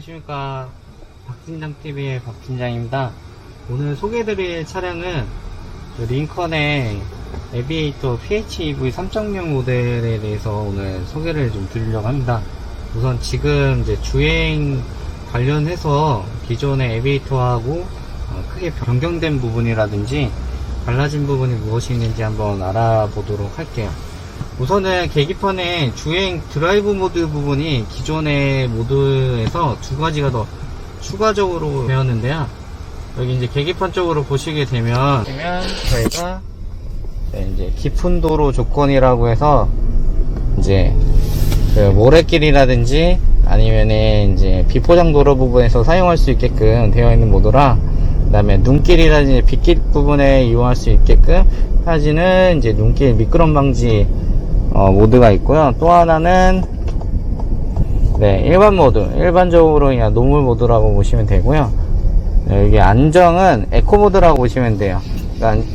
안녕하십니까, 박팀장TV의 박팀장입니다. 오늘 소개해드릴 차량은 링컨의 에비에이터 PHEV 3.0 모델에 대해서 오늘 소개를 좀 드리려고 합니다. 우선 지금 이제 주행 관련해서 기존의 에비에이터하고 크게 변경된 부분이라든지 달라진 부분이 무엇이 있는지 한번 알아보도록 할게요. 우선은 계기판에 주행 드라이브 모드 부분이 기존의 모드에서 두 가지가 더 추가적으로 되었는데요. 여기 이제 계기판 쪽으로 보시게 되면 저희가 이제 깊은 도로 조건이라고 해서 이제 그 모래길이라든지 아니면은 이제 비포장 도로 부분에서 사용할 수 있게끔 되어 있는 모드라, 그 다음에 눈길이라든지 빗길 부분에 이용할 수 있게끔 하지는 이제 눈길 미끄럼 방지 모드가 있고요. 또 하나는 일반 모드, 일반적으로 그냥 노멀 모드라고 보시면 되고요. 여기 안정은 에코 모드라고 보시면 돼요. 그러니까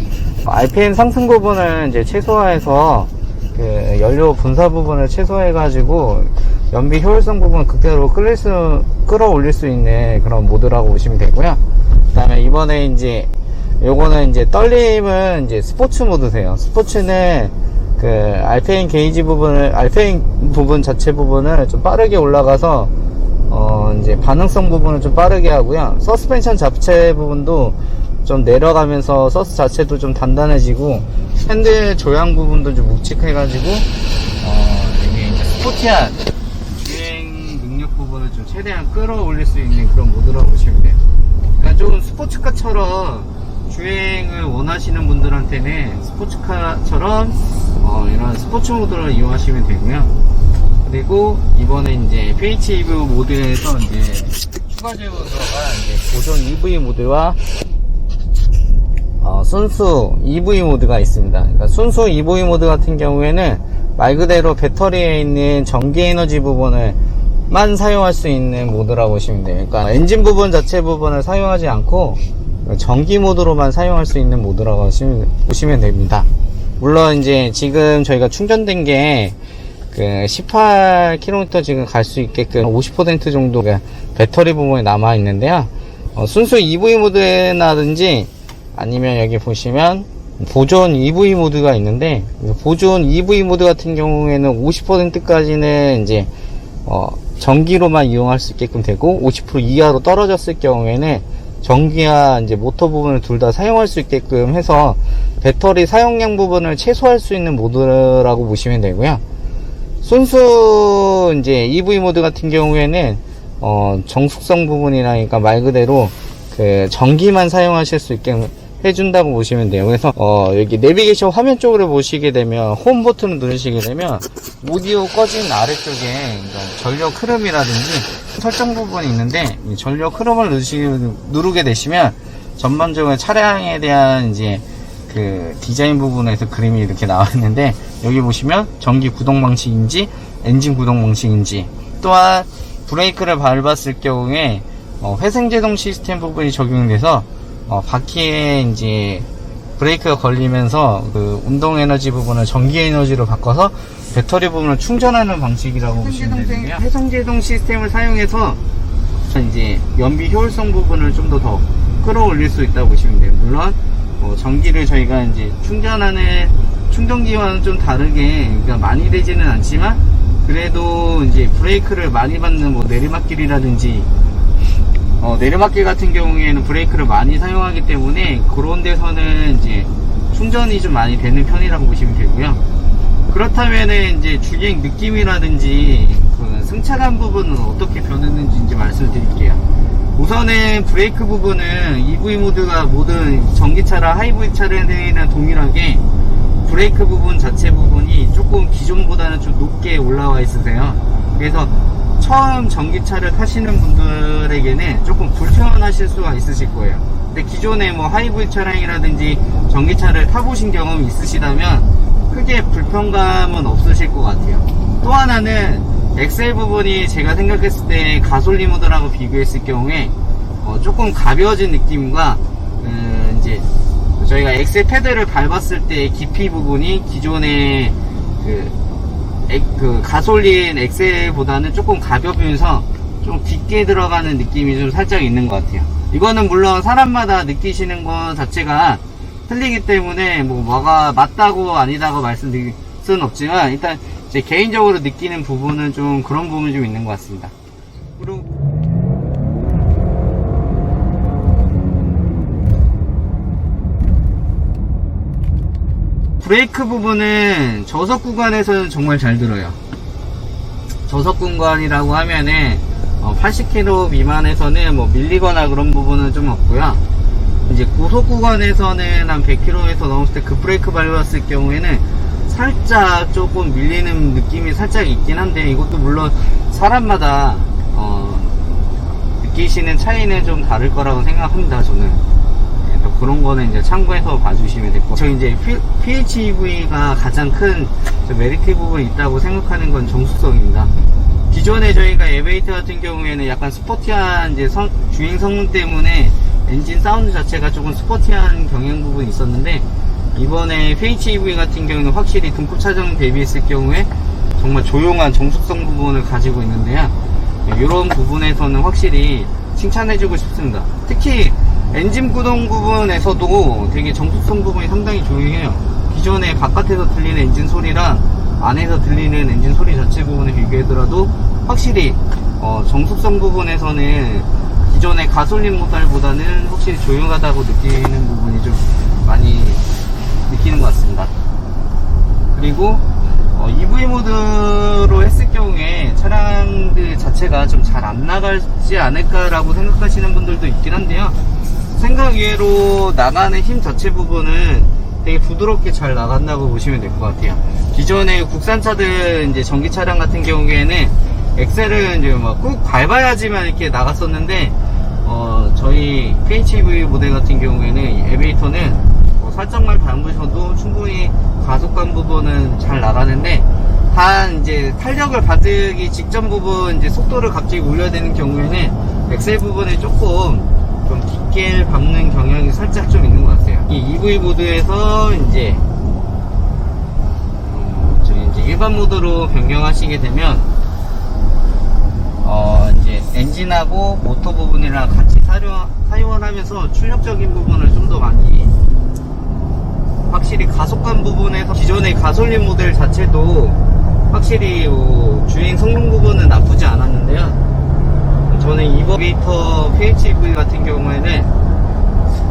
RPM 상승 부분을 이제 최소화해서 그 연료 분사 부분을 최소화해 가지고 연비 효율성 부분을 극대로 끌어올릴 수 있는 그런 모드라고 보시면 되고요. 그 다음에 이번에 이제 요거는 이제 떨림은 이제 스포츠 모드세요. 스포츠는 그 RPM 게이지 부분을, RPM 부분 자체 부분을 좀 빠르게 올라가서 이제 반응성 부분을 좀 빠르게 하고요. 서스펜션 자체 부분도 좀 내려가면서 서스 자체도 좀 단단해지고 핸들 조향 부분도 좀 묵직해가지고 이게 이제 스포티한 주행 능력 부분을 좀 최대한 끌어올릴 수 있는 그런 모드라고 보시면 돼요. 그러니까 좀 스포츠카처럼 주행을 원하시는 분들한테는 스포츠카처럼 이런 스포츠 모드를 이용하시면 되고요. 그리고 이번에 이제 PHEV 모드에서 이제 추가적으로 들어간 이제 보존 EV 모드와 순수 EV 모드가 있습니다. 그러니까 순수 EV 모드 같은 경우에는 말 그대로 배터리에 있는 전기 에너지 부분을만 사용할 수 있는 모드라고 보시면 돼요. 그러니까 엔진 부분 자체 부분을 사용하지 않고 전기 모드로만 사용할 수 있는 모드라고 보시면 됩니다. 물론 이제 지금 저희가 충전된 게 그 18km 지금 갈 수 있게끔 50% 정도 배터리 부분이 남아 있는데요. 순수 EV 모드라든지 아니면 여기 보시면 보존 EV 모드가 있는데, 보존 EV 모드 같은 경우에는 50%까지는 이제 전기로만 이용할 수 있게끔 되고, 50% 이하로 떨어졌을 경우에는 전기와 이제 모터 부분을 둘 다 사용할 수 있게끔 해서 배터리 사용량 부분을 최소화할 수 있는 모드라고 보시면 되고요. 순수 이제 EV 모드 같은 경우에는 정숙성 부분이라니까 말 그대로 그 전기만 사용하실 수 있게 해준다고 보시면 돼요. 그래서 여기 내비게이션 화면 쪽으로 보시게 되면 홈 버튼을 누르시게 되면 오디오 꺼진 아래쪽에 전력 흐름이라든지 설정 부분이 있는데, 이 전력 흐름을 누르게 되시면 전반적으로 차량에 대한 이제 그 디자인 부분에서 그림이 이렇게 나와 있는데, 여기 보시면 전기 구동 방식인지 엔진 구동 방식인지, 또한 브레이크를 밟았을 경우에 회생제동 시스템 부분이 적용돼서 바퀴에 이제 브레이크가 걸리면서 그 운동 에너지 부분을 전기 에너지로 바꿔서 배터리 부분을 충전하는 방식이라고 보시면 되는데요. 회전제동 시스템을 사용해서 이제 연비 효율성 부분을 좀 더 끌어올릴 수 있다고 보시면 돼요. 물론 전기를 저희가 이제 충전하는 충전기와는 좀 다르게, 그러니까 많이 되지는 않지만 그래도 이제 브레이크를 많이 받는 내리막길이라든지 내리막길 같은 경우에는 브레이크를 많이 사용하기 때문에 그런 데서는 이제 충전이 좀 많이 되는 편이라고 보시면 되고요. 그렇다면은 이제 주행 느낌이라든지 그 승차감 부분은 어떻게 변했는지 이제 말씀드릴게요. 우선은 브레이크 부분은 EV 모드가 모든 전기차랑 하이브리드 차량들이랑 동일하게 브레이크 부분 자체 부분이 조금 기존보다는 좀 높게 올라와 있으세요. 그래서 처음 전기차를 타시는 분들에게는 조금 불편하실 수가 있으실 거예요. 근데 기존에 하이브리드 차량이라든지 전기차를 타보신 경험이 있으시다면 크게 불편감은 없으실 것 같아요. 또 하나는 엑셀 부분이 제가 생각했을 때 가솔린 모드라고 비교했을 경우에 조금 가벼워진 느낌과 이제 저희가 엑셀 패드를 밟았을 때 깊이 부분이 기존의 그 가솔린 엑셀보다는 조금 가벼우면서 좀 깊게 들어가는 느낌이 좀 살짝 있는 것 같아요. 이거는 물론 사람마다 느끼시는 것 자체가 틀리기 때문에 뭐가 맞다고 아니다고 말씀드릴 수는 없지만, 일단 제 개인적으로 느끼는 부분은 좀 그런 부분이 좀 있는 것 같습니다. 그리고 브레이크 부분은 저속 구간에서는 정말 잘 들어요. 저속 구간이라고 하면은 80km 미만에서는 뭐 밀리거나 그런 부분은 좀 없고요. 이제 고속 구간에서는 한 100km에서 넘었을 때 그 브레이크 밟았을 경우에는 살짝 조금 밀리는 느낌이 살짝 있긴 한데, 이것도 물론 사람마다 느끼시는 차이는 좀 다를 거라고 생각합니다. 저는 그래서 그런 거는 이제 참고해서 봐주시면 될 것 같아요. 저 이제 PHEV가 가장 큰 메리트 부분이 있다고 생각하는 건 정수성입니다. 기존에 저희가 에베이트 같은 경우에는 약간 스포티한 이제 주행 성능 때문에 엔진 사운드 자체가 조금 스포티한 경향 부분이 있었는데, 이번에 PHEV 같은 경우는 확실히 등급 차종 대비했을 경우에 정말 조용한 정숙성 부분을 가지고 있는데요. 이런 부분에서는 확실히 칭찬해주고 싶습니다. 특히 엔진 구동 부분에서도 되게 정숙성 부분이 상당히 조용해요. 기존에 바깥에서 들리는 엔진 소리랑 안에서 들리는 엔진 소리 자체 부분을 비교하더라도 확실히 정숙성 부분에서는 기존의 가솔린 모델보다는 확실히 조용하다고 느끼는 부분이 좀 많이 느끼는 것 같습니다. 그리고 EV 모드로 했을 경우에 차량들 자체가 좀 잘 안 나가지 않을까라고 생각하시는 분들도 있긴 한데요. 생각 외로 나가는 힘 자체 부분은 되게 부드럽게 잘 나간다고 보시면 될 것 같아요. 기존의 국산차들 이제 전기 차량 같은 경우에는 엑셀을 이제 막 꾹 밟아야지만 이렇게 나갔었는데, 저희 PHEV 모델 같은 경우에는 에베이터는 살짝만 밟으셔도 충분히 가속감 부분은 잘 나가는데, 한 이제 탄력을 받기 직전 부분 이제 속도를 갑자기 올려야 되는 경우에는 엑셀 부분에 조금 좀 깊게 밟는 경향이 살짝 좀 있는 것 같아요. 이 EV 모드에서 이제 일반 모드로 변경하시게 되면 이제 엔진하고 모터 부분이랑 같이 사용을 하면서 출력적인 부분을 좀 더 많이, 확실히 가속감 부분에서 기존의 가솔린 모델 자체도 확실히 주행 성능 부분은 나쁘지 않았는데요. 저는 이버게이터 PHEV 같은 경우에는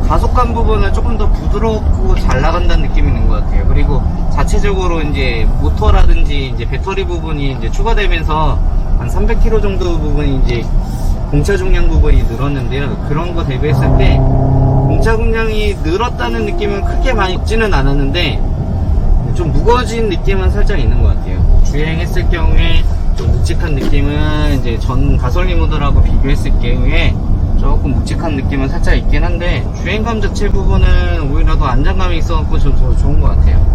가속감 부분은 조금 더 부드럽고 잘 나간다는 느낌이 있는 것 같아요. 그리고 자체적으로 이제 모터라든지 이제 배터리 부분이 이제 추가되면서 한 300km 정도 부분이 이제 공차 중량 부분이 늘었는데요. 그런 거 대비했을 때 공차 중량이 늘었다는 느낌은 크게 많이 있지는 않았는데, 좀 무거워진 느낌은 살짝 있는 것 같아요. 주행했을 경우에 좀 묵직한 느낌은 이제 전 가솔린 모드라고 비교했을 경우에 조금 묵직한 느낌은 살짝 있긴 한데, 주행감 자체 부분은 오히려 더 안정감이 있어갖고 좀 더 좋은 것 같아요.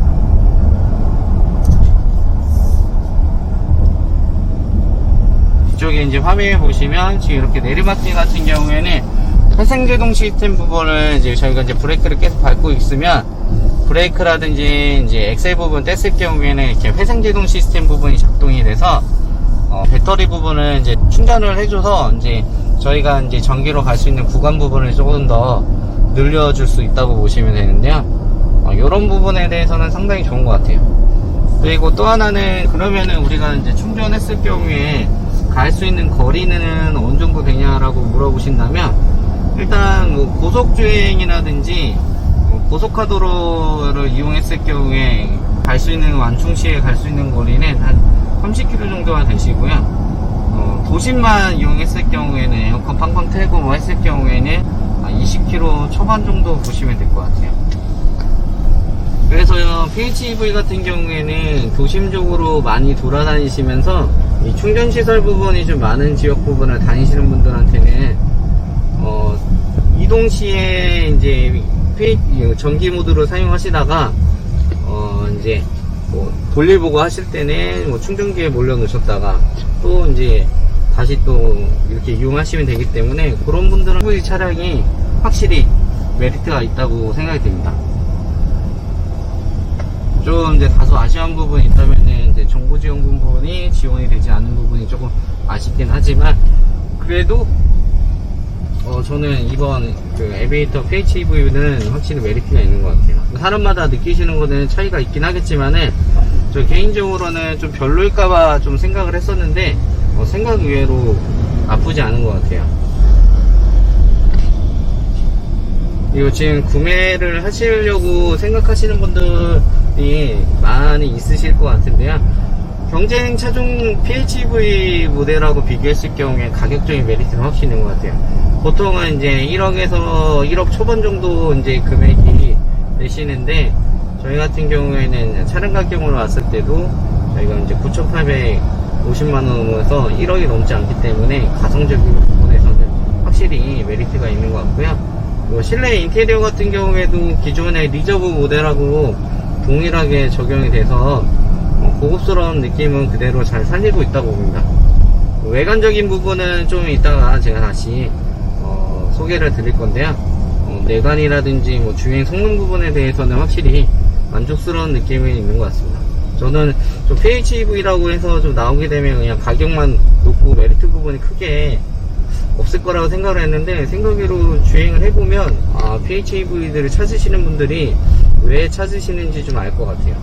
이쪽에 이제 화면에 보시면 지금 이렇게 내리막길 같은 경우에는 회생제동 시스템 부분을 이제 저희가 이제 브레이크를 계속 밟고 있으면 브레이크라든지 이제 엑셀 부분 뗐을 경우에는 이렇게 회생제동 시스템 부분이 작동이 돼서 배터리 부분을 이제 충전을 해줘서 이제 저희가 이제 전기로 갈 수 있는 구간 부분을 조금 더 늘려줄 수 있다고 보시면 되는데요. 이런 부분에 대해서는 상당히 좋은 것 같아요. 그리고 또 하나는, 그러면은 우리가 이제 충전했을 경우에 갈 수 있는 거리는 어느 정도 되냐라고 물어보신다면, 일단 뭐 고속주행이라든지 고속화도로를 이용했을 경우에 갈 수 있는, 완충시에 갈 수 있는 거리는 한 30km 정도가 되시고요. 도심만 이용했을 경우에는 에어컨 팡팡 틀고 뭐 했을 경우에는 20km 초반 정도 보시면 될 것 같아요. 그래서 PHEV 같은 경우에는 도심적으로 많이 돌아다니시면서 이 충전시설 부분이 좀 많은 지역 부분을 다니시는 분들한테는 이동 시에 이제 전기 모드로 사용하시다가 이제 뭐 볼일 보고 하실 때는 뭐 충전기에 몰려 놓으셨다가 또 이제 다시 또 이렇게 이용하시면 되기 때문에, 그런 분들은 이 차량이 확실히 메리트가 있다고 생각이 됩니다. 좀 이제 다소 아쉬운 부분이 있다면은 이제 정보 지원 부분이 지원이 되지 않은 부분이 조금 아쉽긴 하지만, 그래도 저는 이번 그 에비에이터 PHEV는 확실히 메리트가 있는 것 같아요. 사람마다 느끼시는 거는 차이가 있긴 하겠지만은 저 개인적으로는 좀 별로일까봐 좀 생각을 했었는데 생각 외로 나쁘지 않은 것 같아요. 이거 지금 구매를 하시려고 생각하시는 분들이 많이 있으실 것 같은데요. 경쟁 차종 PHEV 모델하고 비교했을 경우에 가격적인 메리트는 확실히 있는 것 같아요. 보통은 이제 1억에서 1억 초반 정도 이제 금액이 되시는데, 저희 같은 경우에는 차량 가격으로 왔을 때도 저희가 이제 9,850만원에서 1억이 넘지 않기 때문에 가성적인 부분에서는 확실히 메리트가 있는 것 같고요. 실내 인테리어 같은 경우에도 기존의 리저브 모델하고 동일하게 적용이 돼서 고급스러운 느낌은 그대로 잘 살리고 있다고 봅니다. 외관적인 부분은 좀 이따가 제가 다시 소개를 드릴 건데요. 내관이라든지 뭐 주행 성능 부분에 대해서는 확실히 만족스러운 느낌이 있는 것 같습니다. 저는 좀 PHEV라고 해서 좀 나오게 되면 그냥 가격만 높고 메리트 부분이 크게 없을 거라고 생각을 했는데, 생각외로 주행을 해보면 PHEV들을 찾으시는 분들이 왜 찾으시는지 좀 알 것 같아요.